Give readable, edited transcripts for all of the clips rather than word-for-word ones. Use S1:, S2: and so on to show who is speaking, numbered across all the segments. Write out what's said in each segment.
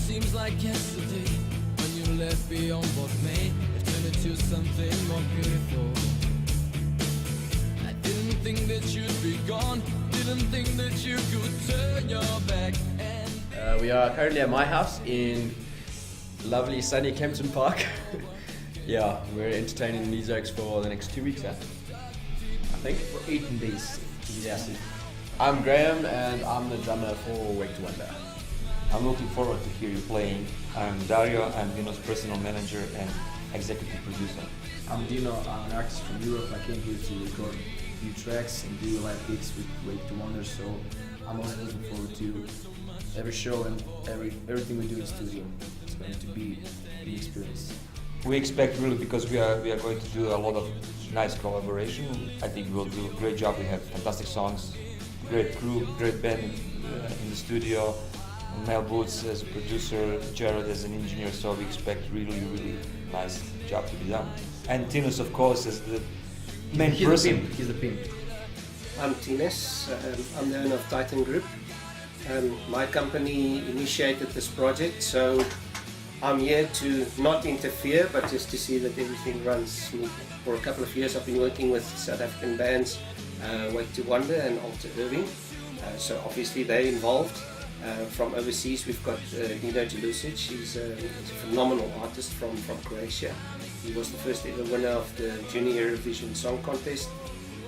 S1: seems like yesterday when you left beyond what may have turned into something more beautiful. I didn't think that you'd be gone, didn't think that you could turn your back. And
S2: we are currently at my house in lovely sunny KEMPTON Park. Yeah, we're entertaining these acts for the next 2 weeks, I think.
S3: For 18 days.
S2: Yes. I'm Graham and I'm the drummer for Wake to Wonder.
S4: I'm looking forward to hear you playing. I'm Dario, I'm Dino's personal manager and executive producer.
S3: I'm Dino, I'm an artist from Europe. I came here to record new tracks and do live gigs with Wake to Wonder, so I'm also looking forward to every show and everything we do in studio. It's going to be an experience.
S4: We expect really, because we are going to do a lot of nice collaboration. I think we'll do a great job. We have fantastic songs, great crew, great band in the studio. Mel Boots as a producer, Jared as an engineer, so we expect really nice job to be done. And Tinus, of course, as the main person.
S3: He's the pimp.
S5: I'm Tines, I'm the owner of Tytan Group. My company initiated this project, so I'm here to not interfere, but just to see that everything runs smoothly. For a couple of years I've been working with South African bands, Wake to Wonder and Alter Irving, so obviously they're involved. From overseas we've got Dino Jelusic. He's a phenomenal artist from Croatia. He was the first ever winner of the Junior Eurovision Song Contest.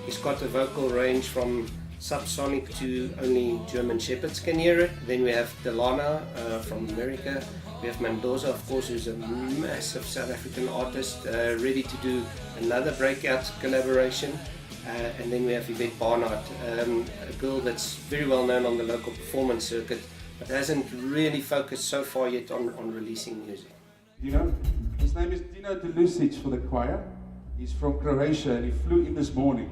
S5: He's got a vocal range from subsonic to only German shepherds can hear it. Then we have Delana from America. We have Mendoza, of course, who's a massive South African artist, ready to do another breakout collaboration. And then we have Yvette Barnard, a girl that's very well known on the local performance circuit, but hasn't really focused so far yet on releasing music.
S6: Dino, his name is Dino Jelusic for the choir. He's from Croatia and he flew in this morning.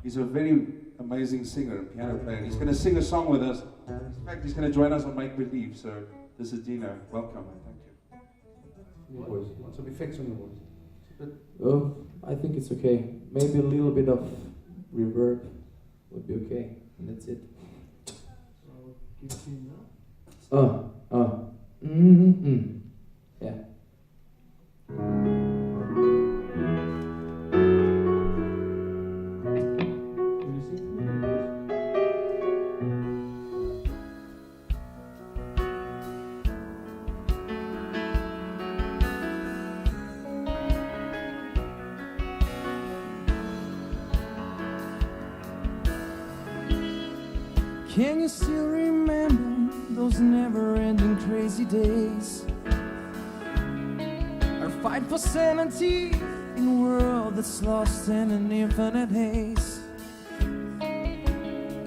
S6: He's a very amazing singer and piano player. He's going to sing a song with us. In fact, he's going to join us on Make Believe. So this is Dino. Welcome and thank you.
S7: Your voice. Want some effects on your voice? Oh, I think it's okay. Maybe a little bit of reverb would be okay. And that's it. Yeah.
S1: can you still remember those never-ending crazy days? Our fight for sanity in a world that's lost in an infinite haze.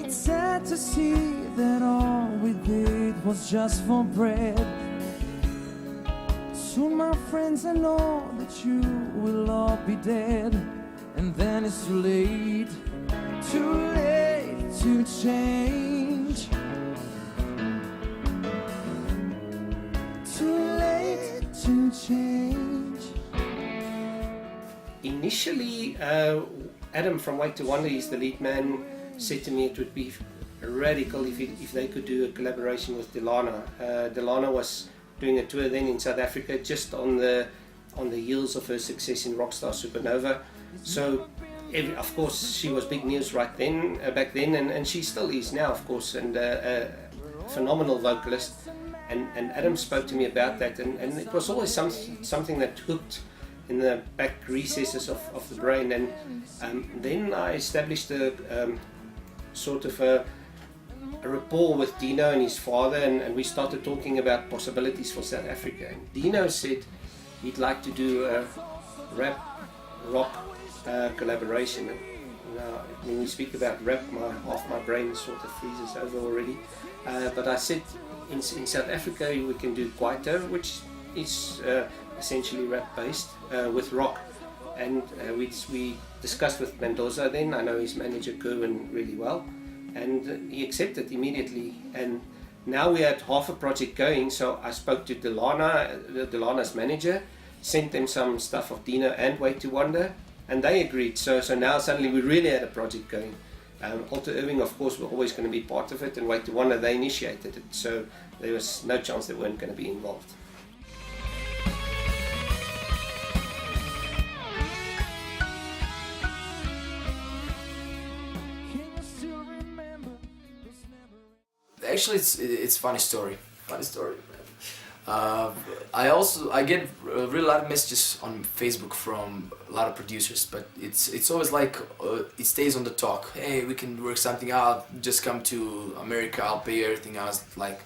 S1: It's sad to see that all we did was just for bread. Soon, my friends, I know that you will all be dead, and then it's too late to change. Too late to change.
S5: Initially, Adam from Wake to Wonder, he's the lead man, said to me it would be radical if they could do a collaboration with Delana. Delana was doing a tour then in South Africa, just on the heels of her success in Rockstar Supernova. So, of course, she was big news right then, back then, and she still is now, of course, and a phenomenal vocalist. And Adam spoke to me about that, and it was always something that hooked in the back recesses of the brain. And then I established a sort of a rapport with Dino and his father, and we started talking about possibilities for South Africa. And Dino said he'd like to do a rap rock collaboration. And now, when we speak about rap, half my brain sort of freezes over already. But I said in South Africa we can do Kwaito, which is essentially rap based with rock. And we discussed with Mendoza then. I know his manager KERWIN really well, and he accepted immediately. And now we had half a project going, so I spoke to Delana's manager, sent them some stuff of Dino and Wake to Wonder, and they agreed. So now suddenly we really had a project going. Alter Irving, of course, were always going to be part of it, and Wait to Wonder, they initiated it, so there was no chance they weren't going to be involved.
S3: Actually, it's funny story. Funny story. I get really a lot of messages on Facebook from a lot of producers, but it's always like it stays on the talk. Hey, we can work something out. Just come to America. I'll pay everything. I was like,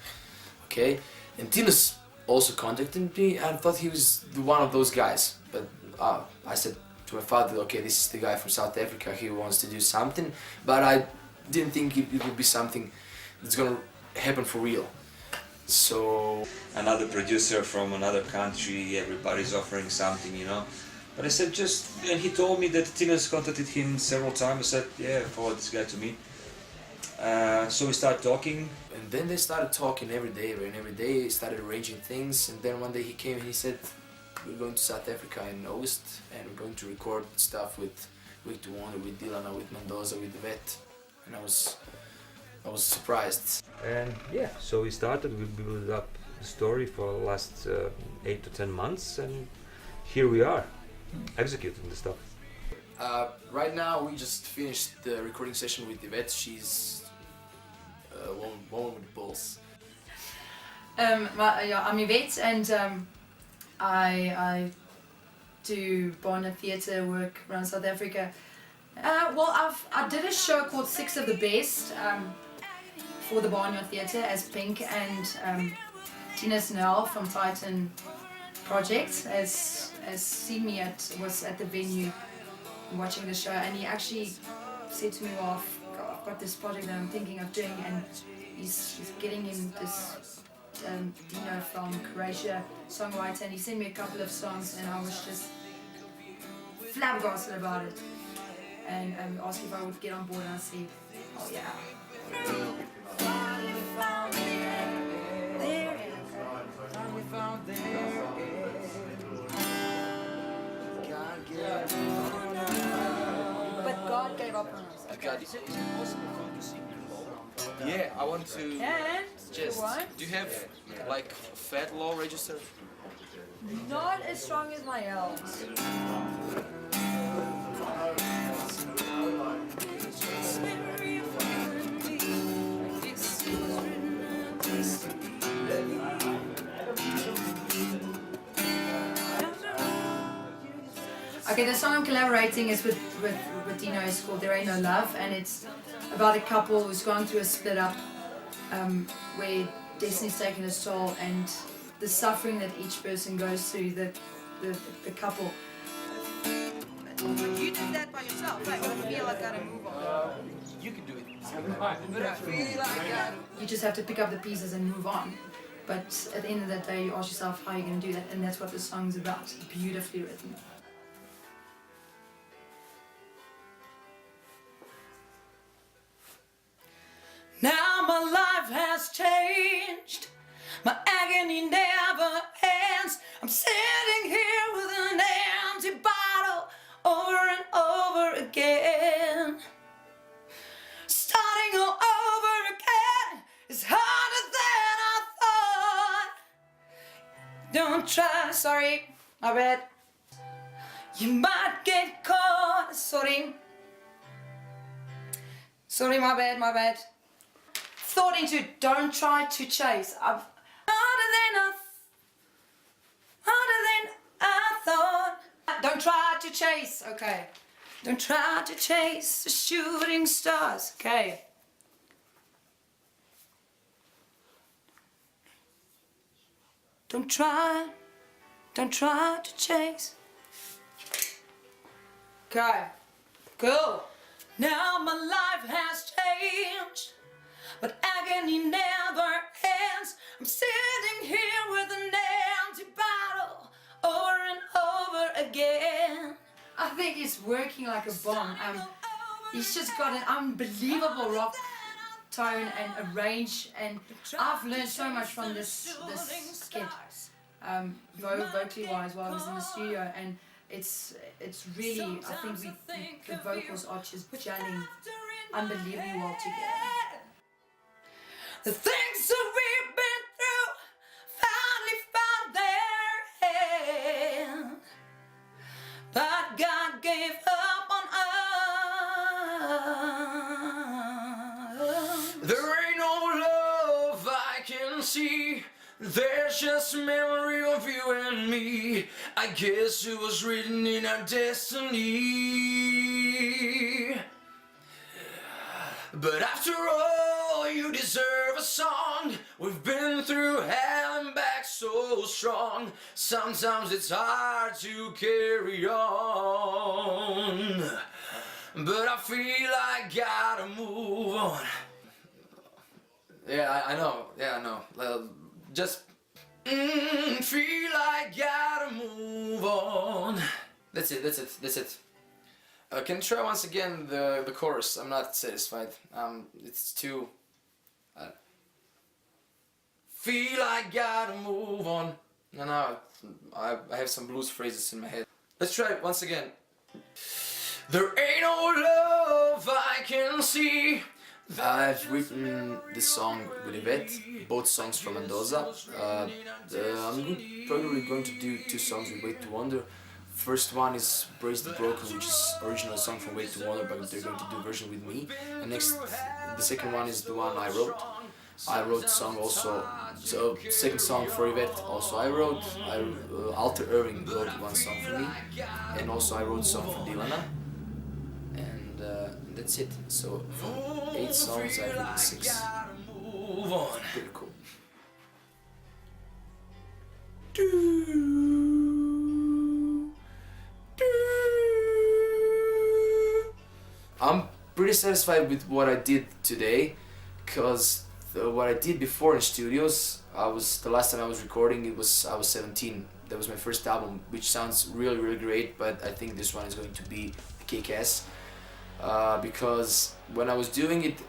S3: okay. And Tinus also contacted me. I thought he was one of those guys, but I said to my father, okay, this is the guy from South Africa. He wants to do something, but I didn't think it would be something that's gonna happen for real. So
S4: Another producer from another country, everybody's offering something, you know. But I said and he told me that Tinus contacted him several times. I said, yeah, forward this guy to me. So we started talking.
S3: And then they started talking every day, started arranging things, and then one day he came and he said, we're going to South Africa in August, and we're going to record stuff with Wait to Wonder, with Dylan, with Mendoza, with Vet. And I was surprised.
S4: And yeah, so we started, we built up the story for the last 8 to 10 months, and here we are, executing the stuff.
S3: Right now we just finished the recording session with Yvette. She's a woman with balls.
S8: Yeah, I'm Yvette, and I do Barnet theatre work around South Africa. Well, I did a show called Six of the Best for the Barnyard Theatre as Pink, and Tina Snell from Titan Project has seen me was at the venue watching the show, and he actually said to me, well, I've got this project that I'm thinking of doing, and he's getting him this Dino from Croatia songwriter, and he sent me a couple of songs, and I was just flabbergasted about it, and asked if I would get on board, and I said, oh yeah. But God gave up on us.
S2: Okay. Is it possible for you to sing low? Yeah, I want to.
S8: And
S2: Just. Do you have like fat low register?
S8: not as strong as my elves. Okay, the song I'm collaborating is with Dino. It's called There Ain't No Love, and it's about a couple who's gone through a split up where destiny's taken its toll, and the suffering that each person goes through, the couple.
S9: You did that by yourself, right? I feel like I gotta move on.
S2: You can do it.
S9: But I feel like I gotta...
S8: You just have to pick up the pieces and move on. But at the end of that day, you ask yourself how you're going to do that, and that's what the song's about. Beautifully written.
S1: Now my life has changed, my agony never ends. I'm sitting here with an empty bottle over and over again. Starting all over again is harder than I thought. Don't try,
S8: Sorry, my bad.
S1: you might get caught.
S8: Sorry. Sorry, my bad. Thought into don't try to chase.
S1: Harder than I thought.
S8: Don't try to chase. Okay.
S1: Don't try to chase the shooting stars.
S8: Okay.
S1: Don't try to chase.
S8: Okay. Cool.
S1: Now my life has changed, but agony never ends. I'm sitting here with an empty bottle over and over again.
S8: I think he's working like a bomb. He's just got an unbelievable rock tone and a range, and I've learned so much from this kid, vocally wise, while I was in the studio, and it's really, I think the vocals are just gelling unbelievably well together.
S1: The things that we've been through finally found their end, but God gave up on us. There ain't no love I can see, there's just memory of you and me. I guess it was written in our destiny. But after all, you deserve a song. We've been through hell and back so strong. Sometimes it's hard to carry on, but I feel I gotta move on. Yeah, I know. Yeah, I know. Just feel I gotta move on. That's it. Can you try once again the chorus? I'm not satisfied. It's too... feel I gotta move on. No, I have some blues phrases in my head. Let's try it once again. There ain't no love I can see. I've written this song with Yvette, both songs from Mendoza. I'm probably going to do 2 songs with Wait to Wonder. First one is Brace the Broken, which is original song from Wait to Wonder, but they're going to do a version with me. And the second one is the one I wrote. I wrote the song also, so second song for Yvette also I wrote. Alter Irving wrote one song for me, and also I wrote a song for Dilana. And that's it. So from 8 songs I've written 6. Pretty cool. I'm pretty satisfied with what I did today, because what I did before in studios, the last time I was recording, I was 17. That was my first album, which sounds really great, but I think this one is going to be a kick-ass, because when I was doing it,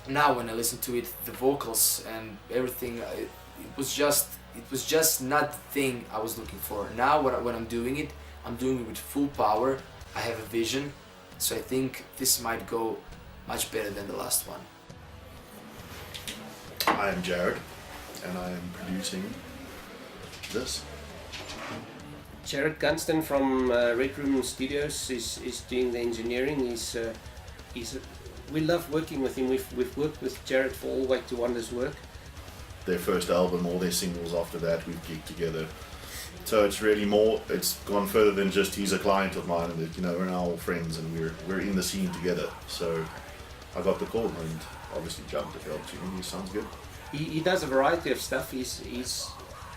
S1: now when I listen to it, the vocals and everything, it was just not the thing I was looking for. Now when I'm doing it with full power. I have a vision. So I think this might go much better than the last one.
S10: I am Jared, and I am producing this.
S5: Jared GUNSTON from Red Room Studios is doing the engineering. We love working with him. We've worked with Jared for all Wait to Wonder's work.
S10: Their first album, all their singles after that, we've gigged together. So it's really it's gone further than just he's a client of mine, and we're now all friends and we're in the scene together. So I got the call and obviously jumped at the opportunity. He sounds good.
S5: He does a variety of stuff. He's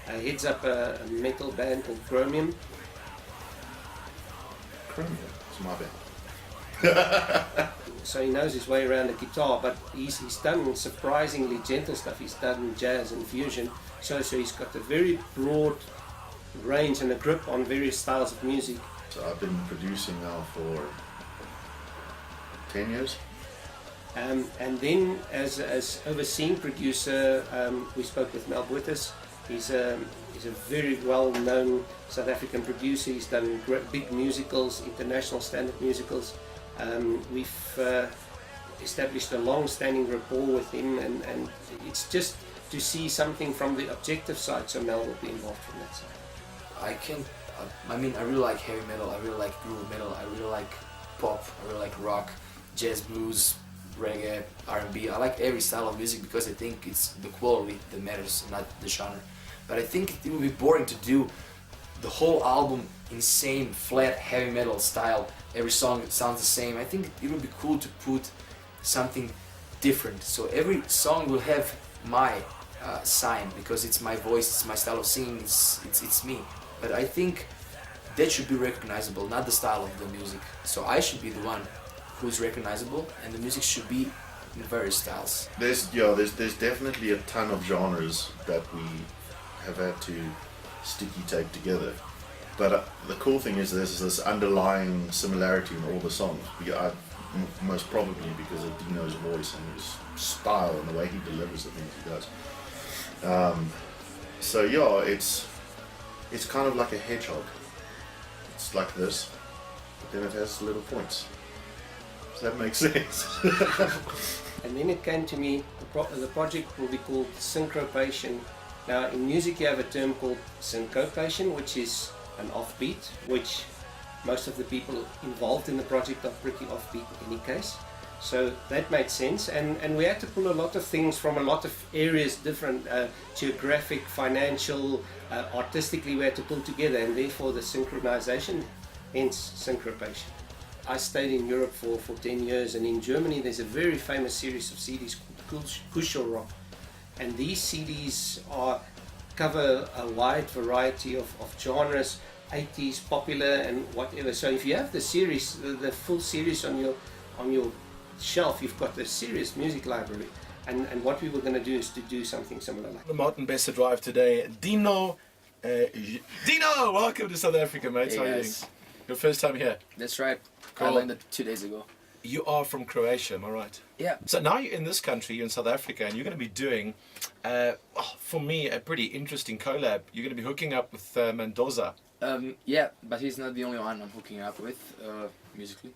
S5: heads up a metal band called Chromium.
S10: Chromium, it's my band.
S5: So he knows his way around the guitar, but he's done surprisingly gentle stuff. He's done jazz and fusion. So he's got a very broad range and a grip on various styles of music.
S10: So I've been producing now for 10 years.
S5: And then as overseeing producer, we spoke with Mel Buites. He's a very well-known South African producer. He's done big musicals, international standard musicals. We've established a long-standing rapport with him, and it's just to see something from the objective side, so Mel will be involved from that side. I really like heavy metal, I really like groove metal, I really like pop, I really like rock, jazz, blues, reggae, R&B. I like every style of music because I think it's the quality that matters, not the genre. But I think it would be boring to do the whole album in same flat heavy metal style. Every song sounds the same. I think it would be cool to put something different. So every song will have my sign, because it's my voice, it's my style of singing, it's me. But I think that should be recognizable, not the style of the music. So I should be the one who's recognizable, and the music should be in various styles.
S10: There's definitely a ton of genres that we have had to sticky tape together. But the cool thing is there's this underlying similarity in all the songs. Most probably because of Dino's voice and his style and the way he delivers the things he does. So yeah, it's kind of like a hedgehog. It's It's like this, but then it has little points. Does that make sense?
S5: And then it came to me, the project will be called Synkropation. Now in music you have a term called Synkropation, which is an offbeat, which most of the people involved in the project are pretty offbeat in any case. So that made sense, and we had to pull a lot of things from a lot of areas, different geographic, financial, artistically we had to pull together, and therefore the synchronization, hence Synkropation. I stayed in Europe for 10 years, and in Germany there's a very famous series of CDs called Kuschelrock, and these CDs cover a wide variety of genres, 80s, popular and whatever. So if you have the series, the full series on your shelf, you've got a serious music library. And what we were going to do is to do something similar like
S11: The Martin Bester Drive today. Dino, welcome to South Africa, mate.
S3: Hey,
S11: How are you doing?
S3: guys.
S11: Your first time here?
S3: That's right.
S11: Cool.
S3: I landed 2 days ago.
S11: You are from Croatia, am I right?
S3: Yeah.
S11: So now you're in this country, you're in South Africa, and you're going to be doing, for me, a pretty interesting collab. You're going to be hooking up with Mendoza.
S3: Yeah, but he's not the only one I'm hooking up with musically.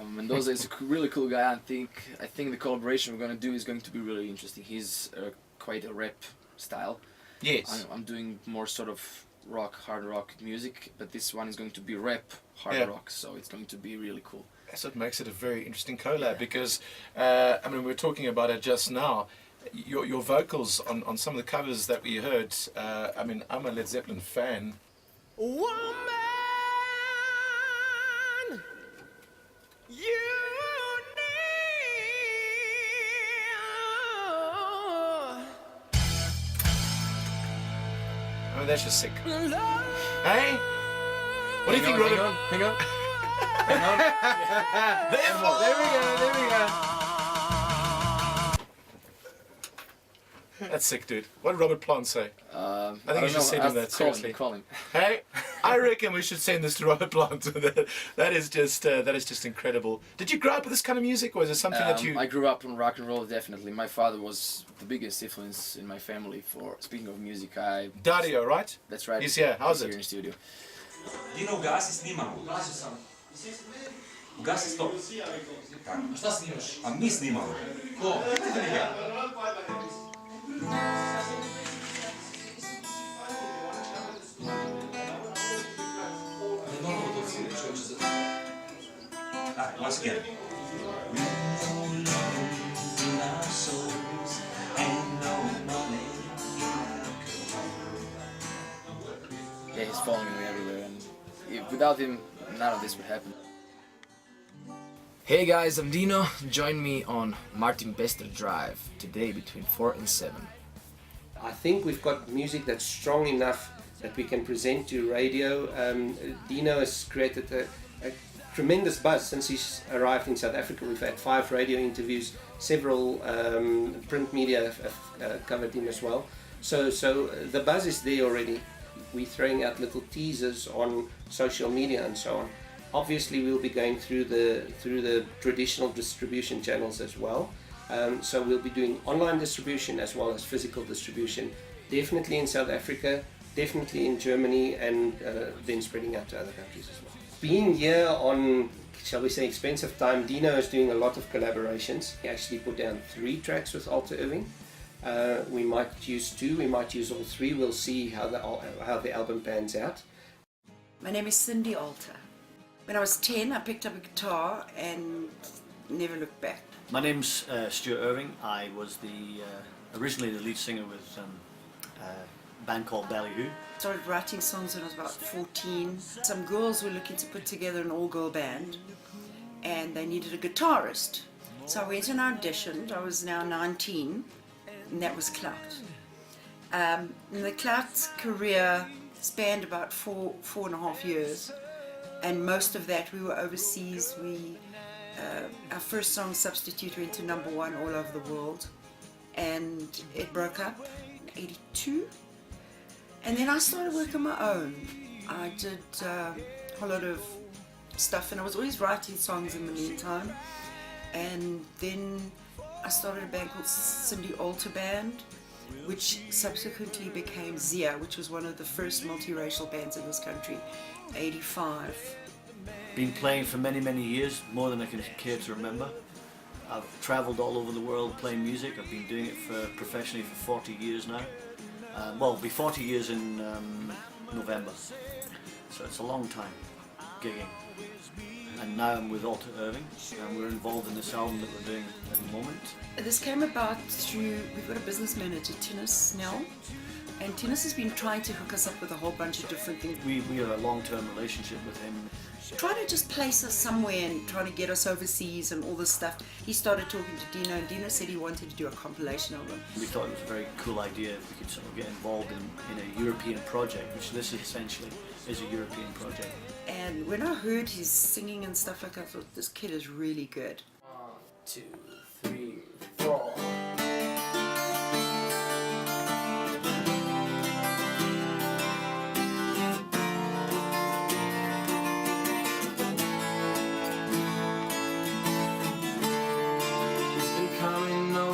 S3: Mendoza is a really cool guy. I think the collaboration we're going to do is going to be really interesting. He's quite a rap style.
S11: Yes.
S3: I'm doing more sort of hard rock music, but this one is going to be rap hard rock, so it's going to be really cool.
S11: That's what makes it a very interesting collab, because I mean, we were talking about it just now. Your vocals on some of the covers that we heard. I mean, I'm a Led Zeppelin fan.
S1: Woman, you
S11: I mean, that's just sick.
S1: need love.
S11: Hey? What do you think, Robert?
S3: Hang on.
S11: There we go. That's sick, dude. What did Robert Plant say?
S3: I
S11: think you should send him that, seriously.
S3: Call him.
S11: Hey, I reckon we should send this to Robert Plant. that is just incredible. Did you grow up with this kind of music, or is it something that you?
S3: I grew up on rock and roll, definitely. My father was the biggest influence in my family for, speaking of music,
S11: Dario, right?
S3: That's right.
S11: He's here. How's
S3: He's
S11: it?
S3: here in studio.
S12: Dino, ugasi, snimamo. Ugasi sam. Ugasi stop. Tako. Šta snimaš? A mi snimamo. Ko? Once again.
S3: Yeah, he's following me everywhere, and without him, none of this would happen. Hey guys, I'm Dino. Join me on Martin Bester Drive today between 4 and 7.
S5: I think we've got music that's strong enough that we can present to radio. Dino has created a tremendous buzz since he's arrived in South Africa. We've had 5 radio interviews, several print media have covered him as well. So the buzz is there already. We're throwing out little teasers on social media and so on. Obviously, we'll be going through the traditional distribution channels as well. So we'll be doing online distribution as well as physical distribution. Definitely in South Africa, definitely in Germany, and then spreading out to other countries as well. Being here on, shall we say, expensive time, Dino is doing a lot of collaborations. He actually put down 3 tracks with Alter Irving. We might use 2, we might use all 3. We'll see how the album pans out.
S13: My name is Cindy Alter. When I was 10, I picked up a guitar and never looked back.
S14: My name's Stuart Irving. I was originally the lead singer with a band called Ballyhoo.
S13: Started writing songs when I was about 14. Some girls were looking to put together an all-girl band, and they needed a guitarist. So I went and auditioned. I was now 19, and that was Clout. And the Clout's career spanned about four and a half years, and most of that we were overseas. Our first song, Substitute, went to #1 all over the world, and it broke up in '82. And then I started working on my own. I did a whole lot of stuff, and I was always writing songs in the meantime. And then I started a band called Cindy Alter Band, which subsequently became Zia, which was one of the first multiracial bands in this country, 85.
S14: Been playing for many, many years, more than I can care to remember. I've travelled all over the world playing music. I've been doing it professionally for 40 years now. Well, it'll be 40 years in November, so it's a long time gigging. And now I'm with Alter Irving, and we're involved in this album that we're doing at the moment.
S13: This came about through, we've got a business manager, Tinus Snell, and Tinus has been trying to hook us up with a whole bunch of different things.
S14: We have a long-term relationship with him.
S13: Trying to just place us somewhere and trying to get us overseas and all this stuff. He started talking to Dino, and Dino said he wanted to do a compilation album.
S14: We thought it was a very cool idea if we could sort of get involved in a European project, which this essentially is a European project.
S13: And when I heard his singing and stuff like that, I thought, this kid is really good.
S3: 1, 2, 3, 4.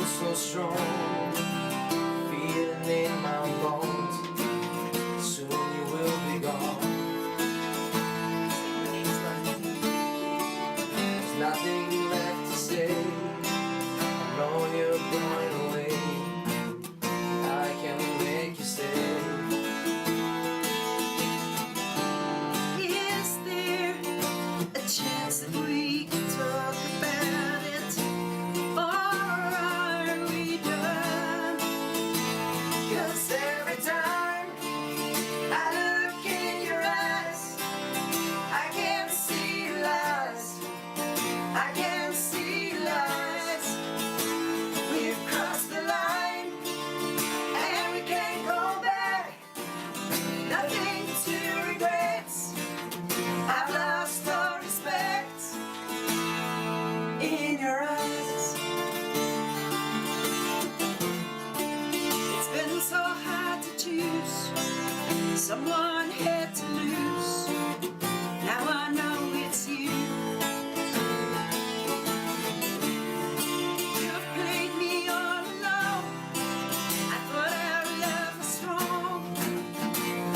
S1: So strong, feeling in my bones. Soon you will be gone. There's nothing left to say. I know you're going away. I can't make you stay.
S13: Is there a chance that we can talk about it?
S1: Someone had to lose. Now I know it's you. You've played me all alone. I thought our love was strong.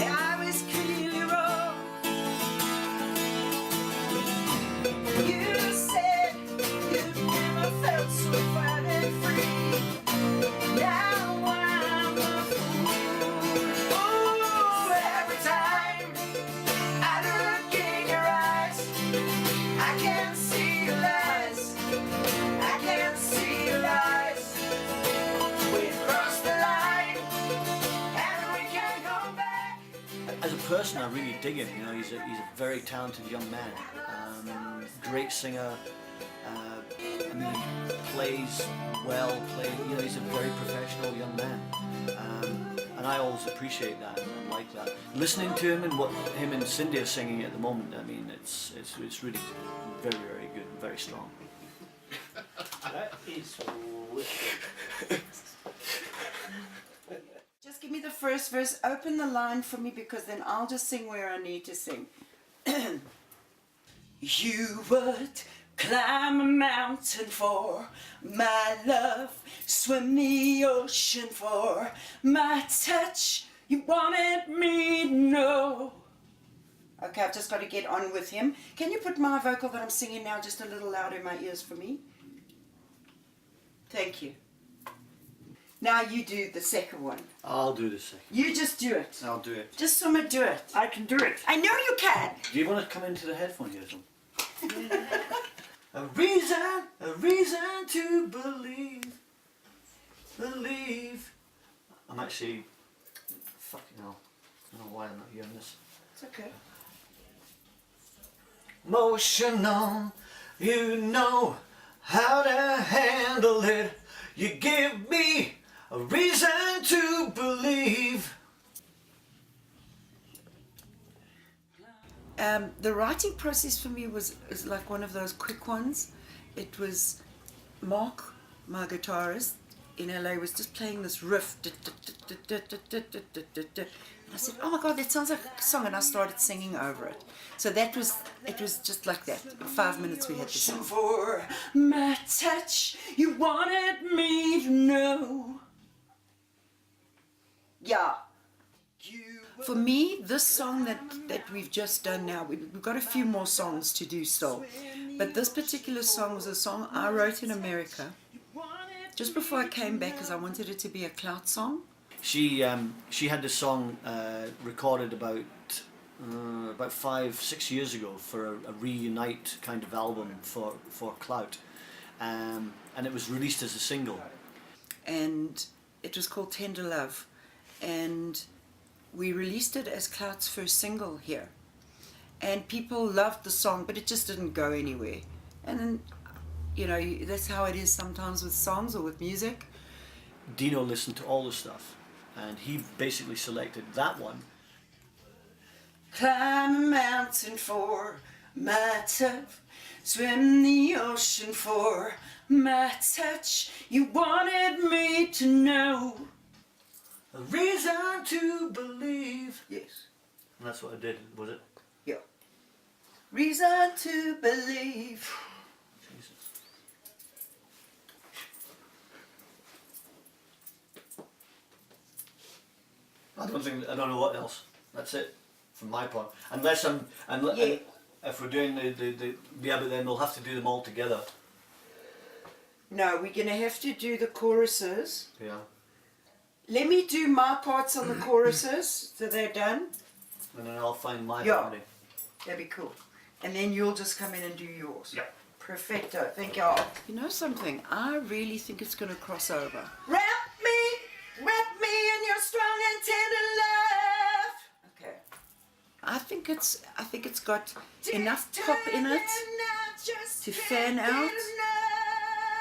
S1: I was clearly wrong. You said you've never felt so fine and free. Now I'm a fool.
S14: As a person, I really dig him. You know, he's a very talented young man. Great singer. I mean, he plays well. You know, he's a very professional young man. And I always appreciate that and like that. Listening to him and what him and Cindy are singing at the moment, I mean, it's really very, very good and very strong.
S5: That is wicked.
S13: Just give me the first verse, open the line for me, because then I'll just sing where I need to sing. You would climb a mountain for my love, swim the ocean for my touch. You wanted me to know. Okay, I've just got to get on with him. Can you put my vocal that I'm singing now just a little louder in my ears for me? Thank you. Now you do the second one.
S14: I'll do the second.
S13: You just do it.
S14: I'll do it.
S13: Just Summer, do it.
S14: I can do it.
S13: I know you can.
S14: Do you want to come into the headphone here, Tom? A reason to believe. I'm actually, fucking hell, I don't know why I'm not hearing this.
S13: It's okay.
S14: Emotional, you know how to handle it. You give me a reason to believe.
S13: The writing process for me is like one of those quick ones. It was Mark, my guitarist in LA, was just playing this riff. And I said, oh my God, that sounds like a song, and I started singing over it. So it was just like that. In 5 minutes we had the song. For my touch, you wanted me to know. Yeah. For me, this song that we've just done now, we've got a few more songs to do still. But this particular song was a song I wrote in America just before I came back because I wanted it to be a clout song.
S14: She had this song recorded about 5-6 years ago for a reunite kind of album for Clout, and it was released as a single.
S13: And it was called Tender Love, and we released it as Clout's first single here. And people loved the song, but it just didn't go anywhere. And then, you know, that's how it is sometimes with songs or with music.
S14: Dino listened to all the stuff, and he basically selected that one.
S13: Climb a mountain for my touch, swim the ocean for my touch. You wanted me to know
S14: A reason to believe.
S13: Yes.
S14: And that's what I did, was it?
S13: Yeah. Reason to believe.
S14: Jesus. I don't know what else. That's it, from my part. Unless if we're doing yeah, but then we'll have to do them all together.
S13: No, we're going to have to do the choruses.
S14: Yeah.
S13: Let me do my parts on the choruses, so they're done.
S14: And then I'll find my
S13: Yeah.
S14: harmony.
S13: That'd be cool. And then you'll just come in and do yours.
S14: Yeah.
S13: Perfecto. Thank you. You know something? I really think it's going to cross over. Wrap me in your strong and tender love. Okay. I think it's got enough pop in it to fan out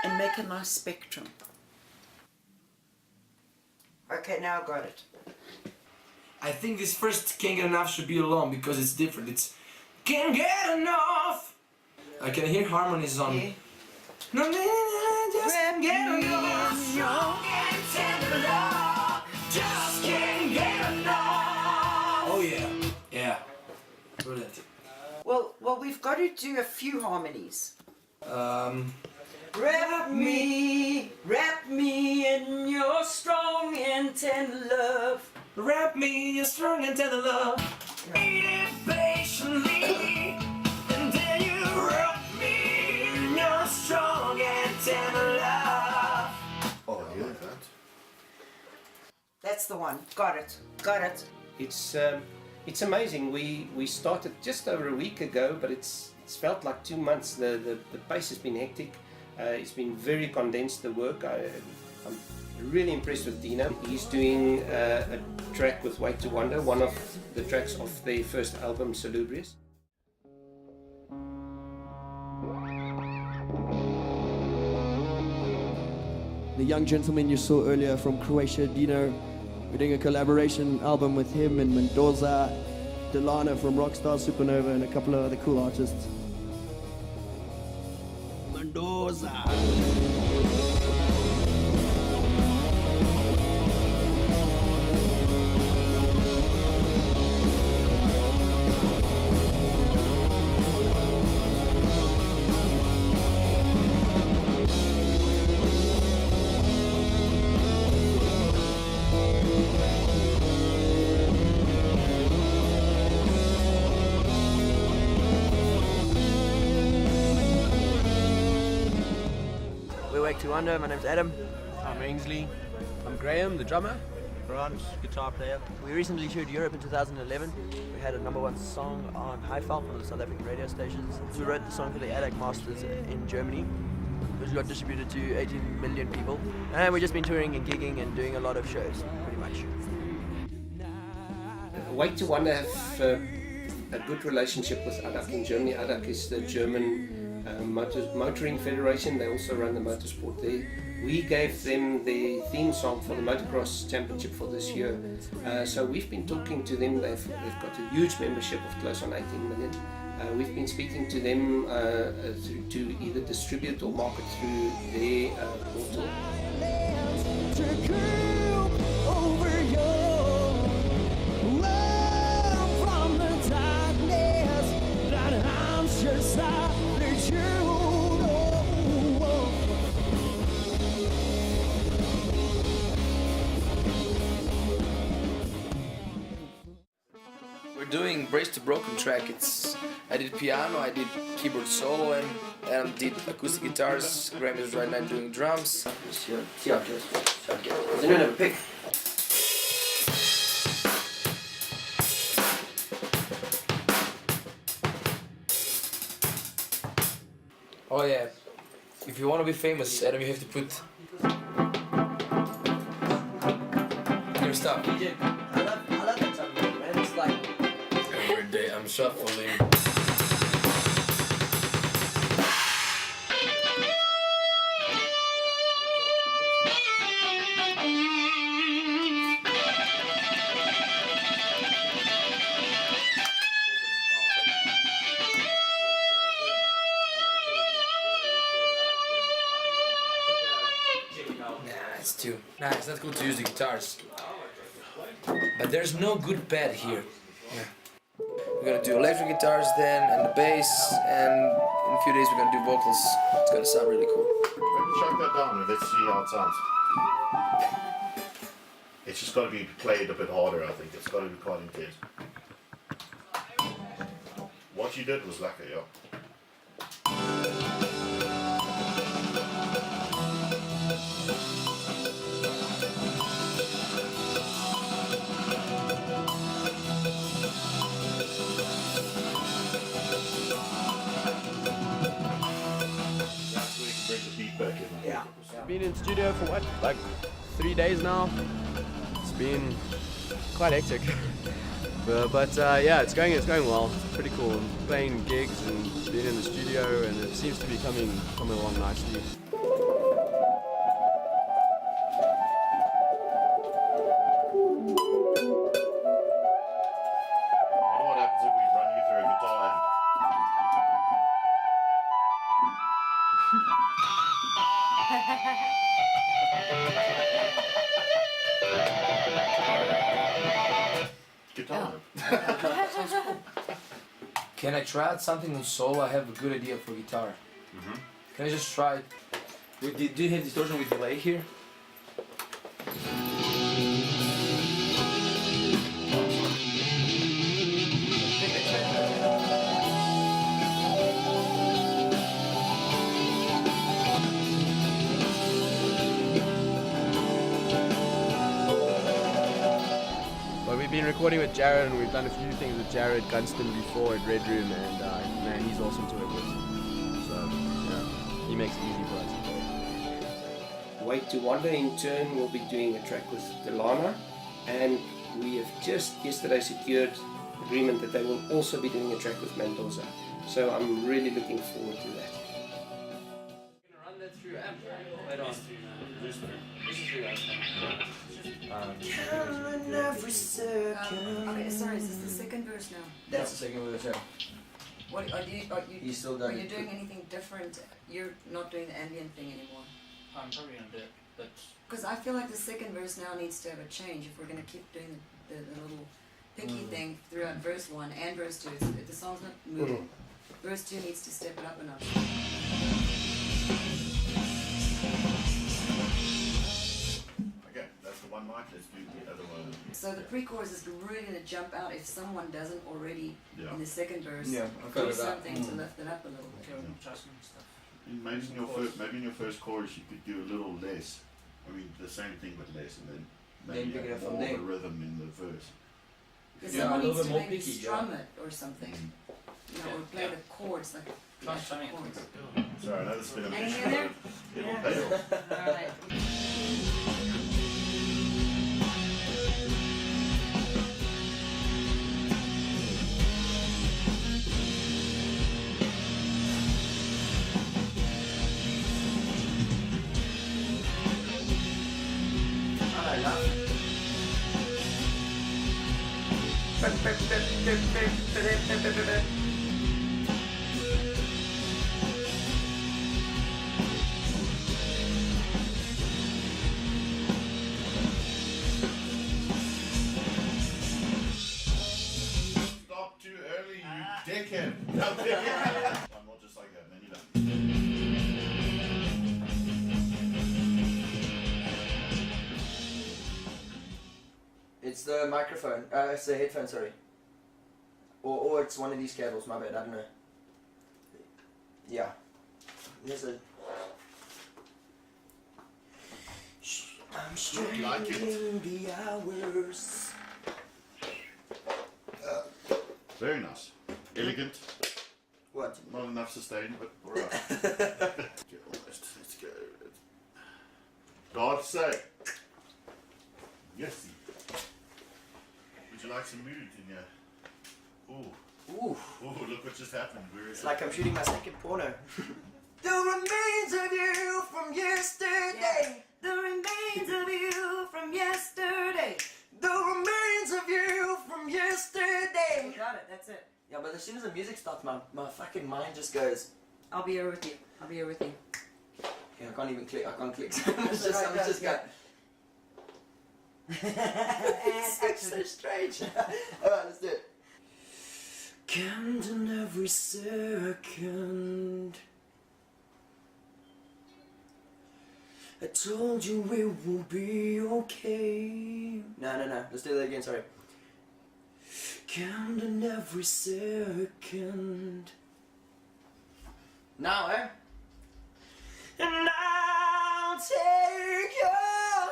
S13: and make a nice spectrum. Okay, now I got it.
S15: I think this first Can't Get Enough should be alone because it's different. It's Can't Get Enough. I can hear harmonies on.
S13: Yeah.
S15: No, just can't get enough. Just can't get enough. Oh yeah, yeah, brilliant.
S13: Well, we've got to do a few harmonies. Wrap me in your strong and tender love.
S15: Wrap me in your strong and tender love. Wait it patiently, and then you wrap me in your strong and tender love.
S10: Oh, I like that.
S13: That's the one. Got it. Got it.
S5: It's amazing. We started just over a week ago, but it's felt like 2 months. The pace has been hectic. It's been very condensed, the work. I'm really impressed with Dino. He's doing a track with Wait to Wonder, one of the tracks of their first album, Salubrious.
S16: The young gentleman you saw earlier from Croatia, Dino, we're doing a collaboration album with him and Mendoza, Delana from Rockstar Supernova, and a couple of other cool artists. Mendoza.
S17: To Wonder. My name's Adam.
S18: I'm Ainsley. I'm Graham, the drummer.
S17: Grant, guitar player. We recently toured Europe in 2011. We had a #1 song on Hi-Fi from the South African radio stations. So we wrote the song for the ADAC Masters in Germany, which got distributed to 18 million people. And we've just been touring and gigging and doing a lot of shows, pretty much.
S5: Wait to Wonder have a good relationship with ADAC in Germany. ADAC is the German motoring federation. They also run the motorsport there. We gave them the theme song for the motocross championship for this year. So we've been talking to them. They've got a huge membership of close on 18 million. We've been speaking to them to either distribute or market through their portal.
S3: we're doing Brace to Broken track. I did piano, I did keyboard solo, and Adam did acoustic guitars. Graham is right now doing drums.
S17: See how it goes. Does anyone have a pick?
S3: Oh yeah, if you want to be famous, Adam, you have to put your stuff.
S17: I love that type of music, man. It's like
S3: Every day I'm shuffling. Nah, it's not good to use the guitars. But there's no good pad here. Yeah. We're gonna do electric guitars then, and the bass, and in a few days we're gonna do vocals. It's gonna sound really cool.
S10: Chuck that down and let's see how it sounds. It's just got to be played a bit harder, I think. It's got to be quite intense. What you did was lekker, yeah.
S18: Yeah. Been in studio for what, like 3 days now. It's been quite hectic, but yeah, it's going well. It's pretty cool. Playing gigs and being in the studio, and it seems to be coming along nicely.
S10: What happens if we run you through a guitar and guitar?
S3: Sounds cool. Can I try out something on solo? I have a good idea for guitar. Can I just try it? Do you have distortion with delay here?
S18: But we've been recording with Jared, and we've done a few things with Jared GUNSTON before at Red Room, and man, he's awesome to work with. So yeah, he makes it easy for us.
S5: Wait to Wonder in turn will be doing a track with Delana, and we have just yesterday secured agreement that they will also be doing a track with Mendoza. So I'm really looking forward to that.
S2: Run that through amp later on. This is through amp.
S13: Okay, sorry, is this the second verse now?
S3: That's the second verse, yeah.
S13: What are you
S3: He's still done
S13: are you
S3: it.
S13: doing anything different? You're not doing the ambient thing anymore.
S19: I'm probably gonna do it, but
S13: Because I feel like the second verse now needs to have a change if we're gonna keep doing the little pinky thing throughout verse 1 and verse 2. The song's not moving. Verse 2 needs to step it up a notch.
S10: Okay, that's the one mic. Let's do the other one.
S13: So the pre-chorus is really going to jump out if someone doesn't already in the second verse
S3: Yeah,
S13: do something to lift it up a little bit.
S10: Maybe in your first chorus you could do a little less. I mean, the same thing but less, and then maybe
S3: pick it up
S10: more
S3: from
S10: of
S3: there.
S10: the rhythm in the verse.
S13: Because
S3: Yeah,
S13: someone
S3: a little
S13: needs
S3: bit
S13: to
S3: more
S13: maybe
S3: picky,
S13: strum
S3: yeah.
S13: it or something. You know, or play the chords like
S19: Try
S13: actual
S19: strumming it.
S13: chords.
S10: Sorry, I know this has been a
S13: Hang
S10: mission,
S13: in there?
S10: but it'll pay off.
S13: Alright.
S10: Stop too early, you dickhead. One more just like that, and then you're done.
S17: It's the microphone. It's the headphone. Sorry.
S16: Or it's one of these cables, my bad, I don't know. Yeah. There's a... I'm struggling the hours.
S10: Very nice. Elegant.
S16: What?
S10: Not enough sustain, but alright. Let's go. God sake. Yes. Would you like some mood in your... Ooh. Ooh, look what just happened.
S16: It's like I'm shooting my second porno. The remains of you from yesterday. The remains of you from yesterday. The remains of you from yesterday.
S13: You got it, that's it.
S16: Yeah, but as soon as the music starts, my fucking mind just goes.
S13: I'll be here with you. I'll be here with you.
S16: Yeah, I can't even click. I can't click. I'm just going. It's so strange. Alright, let's do it. Counting every second. I told you it will be okay. No. Let's do that again, sorry. Counting every second. Now, eh? And I'll take your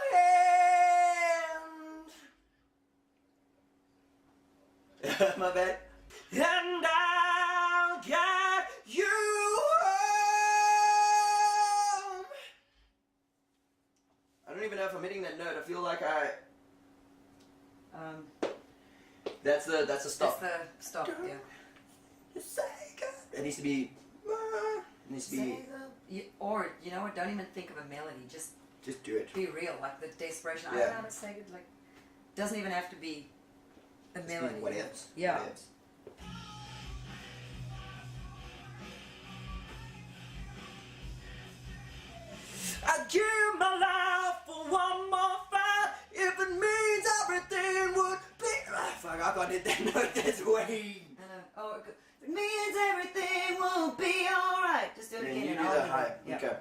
S16: hand. My bad. And I'll guide you home. I don't even know if I'm hitting that note. I feel like That's the stop.
S8: That's the stop, yeah.
S16: It needs to be.
S8: Or, you know what, don't even think of a melody, just
S16: do it.
S8: Be real, like the desperation. I
S16: Yeah.
S8: don't know how to say it, like, doesn't even have to be a melody.
S16: What else?
S8: Yeah.
S16: What else? I'd give my life for one more fight if it means everything would be. Fuck, I can't hit that note. That's way.
S8: Oh, it means everything will be alright. Just do it
S16: And
S8: again.
S16: you
S8: and
S16: do
S8: I'll
S16: that
S8: do
S16: high.
S8: it. Yeah.
S16: Okay.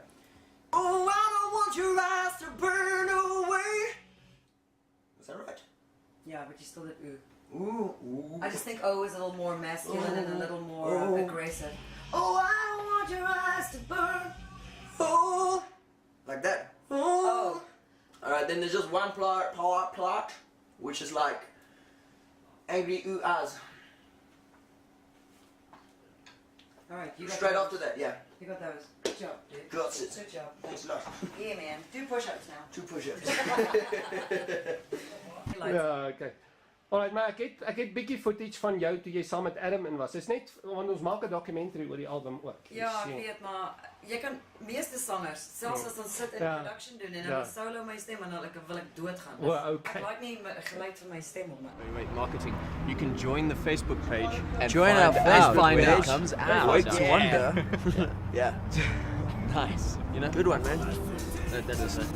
S16: Oh, I don't want your eyes to burn away. Is that right?
S8: Yeah, but you still did ooh.
S16: Ooh.
S8: I just think O is a little more masculine and a little more aggressive.
S16: Oh, I don't want your eyes to burn. Oh. Like that. Oh. Alright, then there's just one plot, which is like angry ooh ahs.
S8: Alright, you got
S16: Straight
S8: those.
S16: after that, yeah.
S8: You got those. Good job, dude.
S16: Got it.
S8: Good job.
S16: Thanks a lot.
S8: Yeah, man. Do push-ups now.
S16: 2 push-ups.
S20: Ja, okay. Alright, maar ek het bietjie footage van jou toe jy saam met Adam in was. Dis net want ons maak 'n documentary oor die album ook.
S8: Ja, ek weet, maar jy kan meeste sangers, selfs as ons sit in
S20: Ja.
S8: production doen en
S20: Ja.
S8: dan solo my stem en dan wil ek doodgaan.
S20: O, okay.
S8: Ek like nie my geluid van my stem op my.
S21: Wait, marketing. You can join the Facebook page and
S17: Join our
S21: find
S17: Facebook
S21: out when
S17: page.
S21: it comes out.
S17: Wait to wonder.
S16: Yeah.
S21: Nice. You know?
S17: Good one, man.
S21: That is it.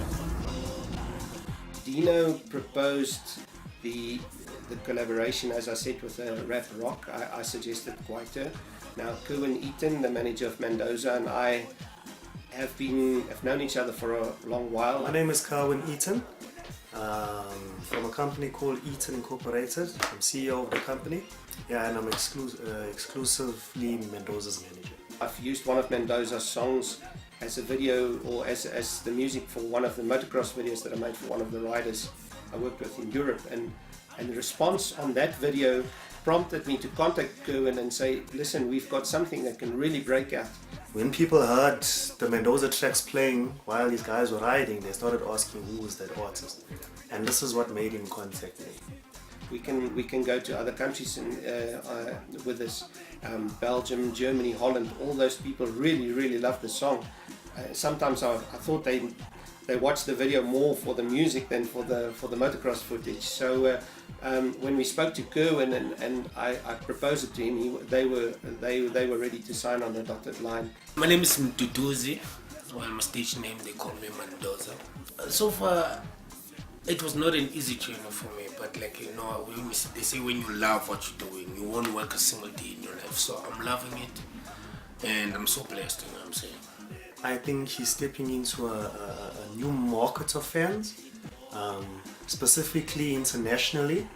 S5: Dino proposed the collaboration, as I said, with Rap Rock. I suggested Kwaito. Now, KERWIN EATON, the manager of Mendoza, and I have known each other for a long while.
S22: My name is KERWIN EATON, from a company called EATON Incorporated. I'm CEO of the company. Yeah, and I'm exclusively Mendoza's manager.
S5: I've used one of Mendoza's songs as a video, or as the music for one of the motocross videos that I made for one of the riders I worked with in Europe, and the response on that video prompted me to contact KERWIN and say, listen, we've got something that can really break out.
S22: When people heard the Mendoza tracks playing while these guys were riding, they started asking who was that artist, and this is what made him contact me.
S5: We can go to other countries with this, Belgium, Germany, Holland. All those people really love the song. Sometimes I thought they watched the video more for the music than for the motocross footage. So when we spoke to KERWIN and I proposed it to him, they were ready to sign on the dotted line.
S23: My name is Mtutuzi. Well, my stage name they call me Mendoza. So far, it was not an easy journey for me, but like you know, they say when you love what you're doing, you won't work a single day in your life. So I'm loving it, and I'm so blessed. You know what I'm saying?
S22: I think he's stepping into a new market of fans, specifically internationally.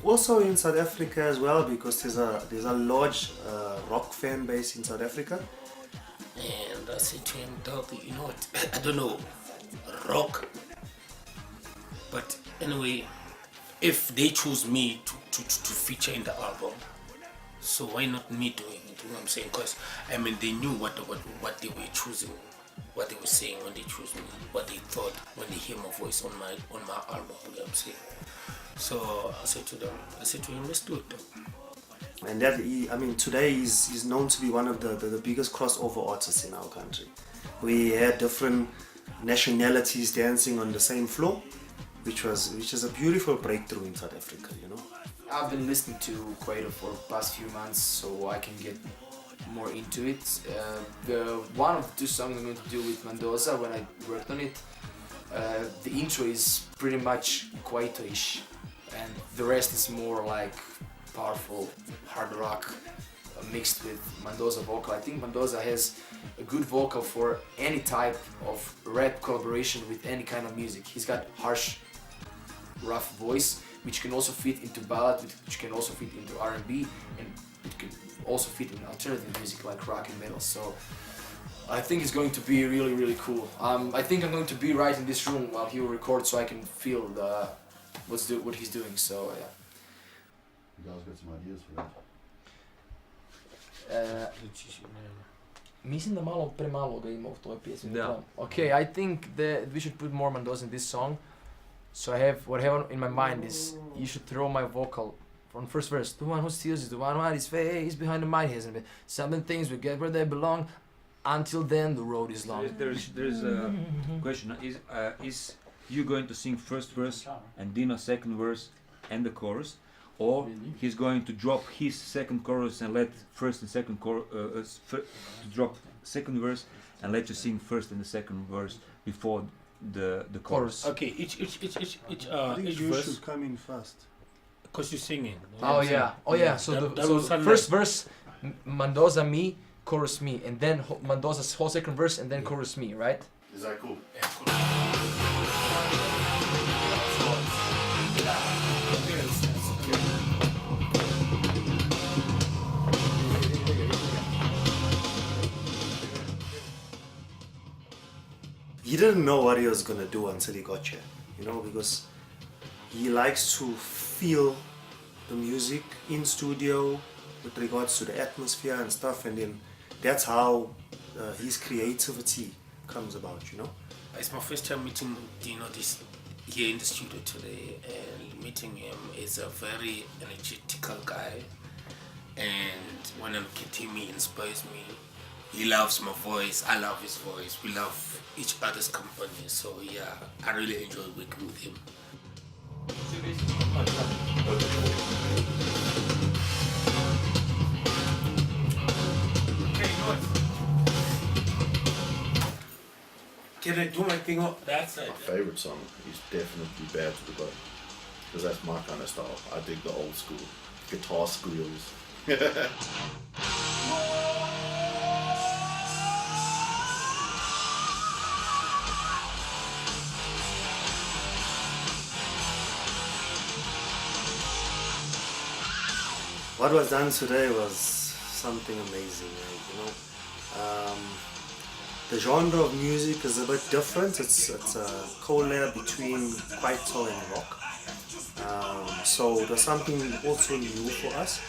S22: Also in South Africa as well, because there's a large rock fan base in South Africa.
S23: And I said to him, dog, you know what, I don't know, rock. But anyway, if they choose me to feature in the album, so why not me doing it? You know what I'm saying? Because I mean, they knew what they were choosing, what they were saying when they chose me, what they thought when they hear my voice on my album. You know what I'm saying? So I said to him, let's do it. Though.
S22: And that, I mean, today is known to be one of the biggest crossover artists in our country. We had different nationalities dancing on the same floor, which is a beautiful breakthrough in South Africa, you know.
S3: I've been listening to Quato for the past few months, so I can get more into it. The one of the two songs I'm going to do with Mendoza, when I worked on it, the intro is pretty much Quato-ish, and the rest is more like powerful hard rock mixed with Mendoza vocal. I think Mendoza has a good vocal for any type of rap collaboration with any kind of music. He's got harsh, rough voice, which can also fit into ballad, which can also fit into R&B, and it can also fit in alternative music like rock and metal. So I think it's going to be really, really cool. I think I'm going to be right in this room while he will record, so I can feel what he's doing. So yeah.
S10: You guys got some ideas for that?
S3: Mislim da malo premalo ga ima u toj pjesmi.
S2: Da.
S3: Okay, I think that we should put more Mendoza in this song. So what I have in my mind is you should throw my vocal from first verse. The one who steals is the one who hides his face behind the mind he hasn't been. Some things will get where they belong. Until then, the road is long.
S4: There's a question. Is you going to sing first verse and Dino second verse and the chorus, or he's going to drop his second chorus and let first and second drop second verse and let you sing first and the second verse before the chorus?
S23: Okay, each
S22: I think you
S23: verse
S22: should come in first.
S23: because you're singing.
S3: Oh yeah. So the first verse, Mendoza me, chorus me, and then Mendoza's whole second verse, and then chorus me, right?
S10: Is that cool?
S23: Yeah, cool.
S22: He didn't know what he was gonna do until he got here, you know, because he likes to feel the music in studio with regards to the atmosphere and stuff, and then that's how his creativity comes about, you know.
S23: It's my first time meeting Dino here in the studio today, and meeting him is a very energetical guy, and when I look at him, he inspires me. He loves my voice, I love his voice, we love each other's company, so yeah, I really enjoy working with him. Can I do my thing on that side?
S10: My favourite song is definitely Bad to the Bone, because that's my kind of style. I dig the old school guitar squeals.
S22: What was done today was something amazing, you know. The genre of music is a bit different. It's a collab between Kwaito and rock. So it was something also new for us.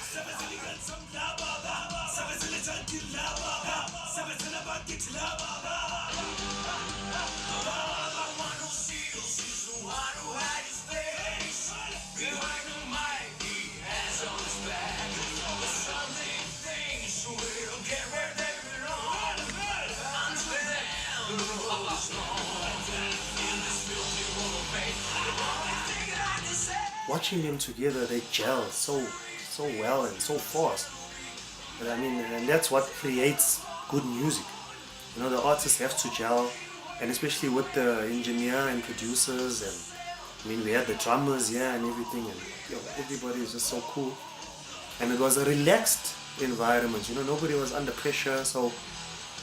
S22: Watching them together, they gel so well and so fast. But I mean, and that's what creates good music. You know, the artists have to gel, and especially with the engineer and producers, and I mean, we had the drummers here and everything, and you know, everybody is just so cool. And it was a relaxed environment. You know, nobody was under pressure, so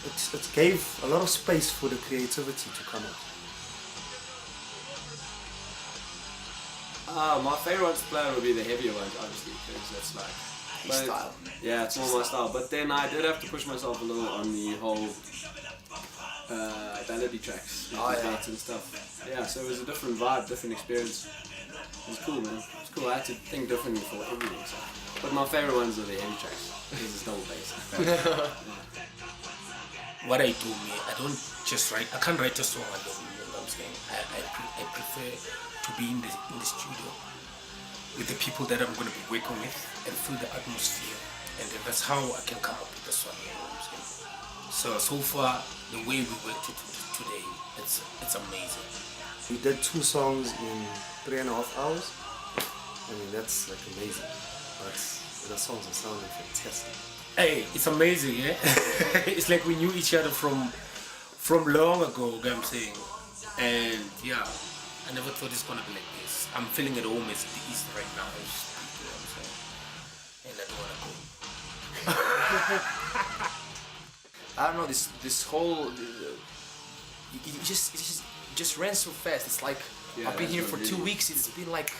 S22: it gave a lot of space for the creativity to come out.
S18: My favorite ones to play would be the heavier ones, obviously, because that's like
S3: His style.
S18: Yeah, it's more my style. But then I did have to push myself a little on the whole melody tracks, beats and stuff. Yeah, so it was a different vibe, different experience. It was cool, man. It was cool. I had to think differently for everything. So. But my favorite ones are the heavy tracks. Because it's double bass.
S23: What I do, me, I don't just write. I can't write a song alone. You know what I'm saying? I prefer to be in the studio with the people that I'm going to be working with and feel the atmosphere, and then that's how I can come up with the song. You know what I'm saying? So far, the way we worked it today, it's amazing.
S22: We did 2 songs in 3.5 hours. I mean, that's like amazing. But the songs are sounding fantastic.
S23: Hey, it's amazing, yeah? It's like we knew each other from long ago, you know what I'm saying? And yeah, I never thought it's gonna be like this. I'm feeling at home as the East right now. You know what I'm saying? And I don't wanna go.
S3: I don't know, this whole it just ran so fast. It's like I've been here for 2 weeks. It's been like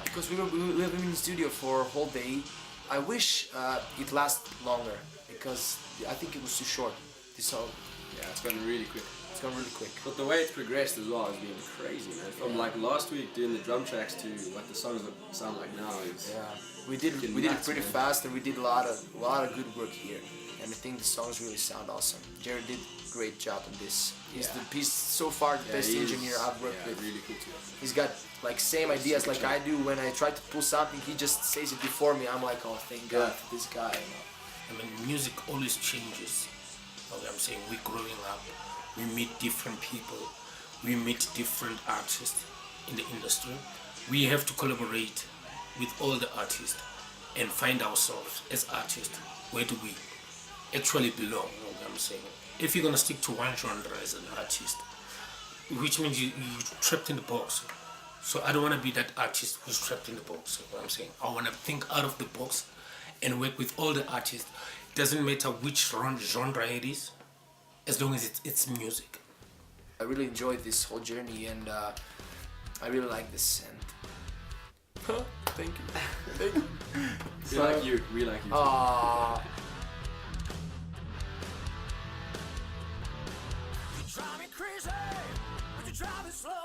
S3: because we have been in the studio for a whole day. I wish it lasted longer because I think it was too short. This song.
S18: Yeah, it's gone really quick.
S3: It's gone really quick.
S18: But the way it's progressed as well has been crazy, man. From like last week doing the drum tracks to what the songs sound like now is.
S3: Yeah, we did it pretty fast, and we did a lot of good work here. And I think the songs really sound awesome. Jared did a great job on this. He's so far the best engineer I've worked with.
S18: Really cool too.
S3: He's got like same ideas like I do. When I try to pull something, he just says it before me. I'm like, oh, thank God for this guy. You know?
S23: I mean, music always changes. You know what I'm saying? We're growing up. We meet different people. We meet different artists in the industry. We have to collaborate with all the artists and find ourselves as artists. Where do we actually belong? You know what I'm saying? If you're gonna stick to one genre as an artist, which means you're trapped in the box. So I don't want to be that artist who's trapped in the box. You know what I'm saying? I want to think out of the box and work with all the artists. It doesn't matter which genre it is, as long as it's music.
S3: I really enjoyed this whole journey, and I really like this. And thank you, thank you.
S18: We like you. We like you.
S3: Aww.
S15: You drive me crazy, but you drive me slow.